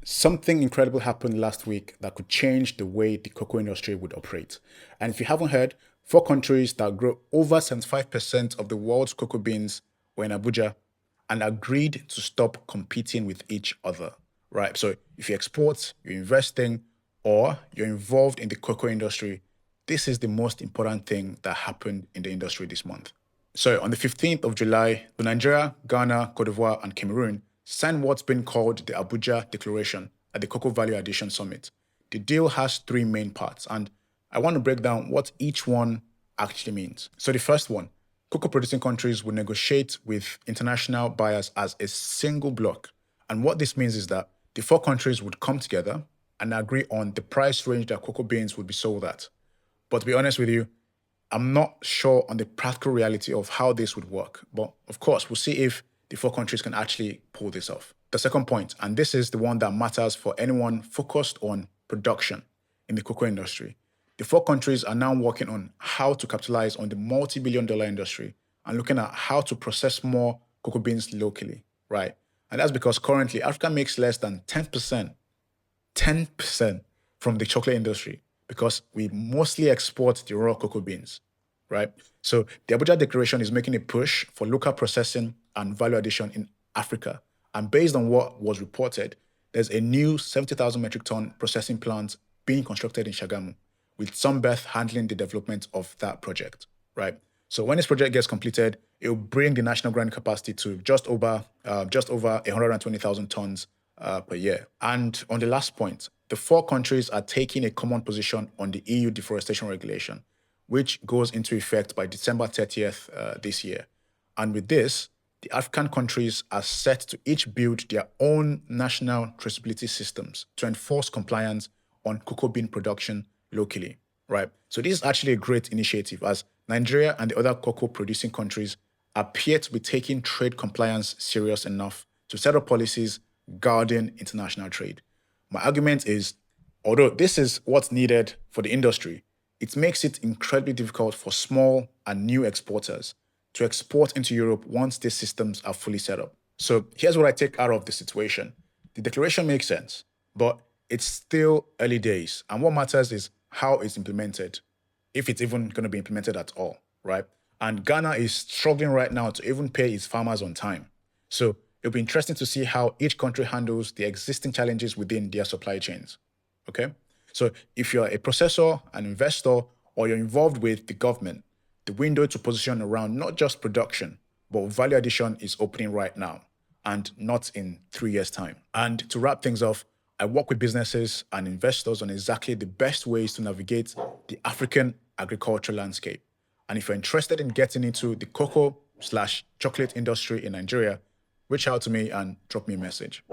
Something incredible happened last week that could change the way the cocoa industry would operate. And if you haven't heard, four countries that grow over 75% of the world's cocoa beans were in Abuja and agreed to stop competing with each other, right? So if you export, you're investing, or you're involved in the cocoa industry, this is the most important thing that happened in the industry this month. So on the 15th of July, the Nigeria, Ghana, Côte d'Ivoire, and Cameroon signed what's been called the Abuja Declaration at the Cocoa Value Addition Summit. The deal has three main parts, and I want to break down what each one actually means. So the first one, cocoa producing countries will negotiate with international buyers as a single bloc. And what this means is that the four countries would come together and agree on the price range that cocoa beans would be sold at. But to be honest with you, I'm not sure on the practical reality of how this would work. But of course, we'll see if the four countries can actually pull this off. The second point, and this is the one that matters for anyone focused on production in the cocoa industry. The four countries are now working on how to capitalize on the multi-billion-dollar industry and looking at how to process more cocoa beans locally, right? And that's because currently Africa makes less than 10% from the chocolate industry because we mostly export the raw cocoa beans, right? So the Abuja Declaration is making a push for local processing and value addition in Africa. And based on what was reported, there's a new 70,000 metric ton processing plant being constructed in Shagamu, with Sunbirth handling the development of that project, right? So when this project gets completed, it will bring the national grinding capacity to just over 120,000 tons per year. And on the last point, the four countries are taking a common position on the EU deforestation regulation, which goes into effect by December 30th this year. And with this, the African countries are set to each build their own national traceability systems to enforce compliance on cocoa bean production locally, right? So this is actually a great initiative as Nigeria and the other cocoa producing countries appear to be taking trade compliance serious enough to set up policies guarding international trade. My argument is, although this is what's needed for the industry, it makes it incredibly difficult for small and new exporters to export into Europe once these systems are fully set up. So here's what I take out of the situation. The declaration makes sense, but it's still early days. And what matters is how it's implemented, if it's even going to be implemented at all, right? And Ghana is struggling right now to even pay its farmers on time. So it'll be interesting to see how each country handles the existing challenges within their supply chains, okay? So if you're a processor, an investor, or you're involved with the government, the window to position around not just production, but value addition is opening right now and not in 3 years' time. And to wrap things off, I work with businesses and investors on exactly the best ways to navigate the African agricultural landscape. And if you're interested in getting into the cocoa/chocolate industry in Nigeria, reach out to me and drop me a message.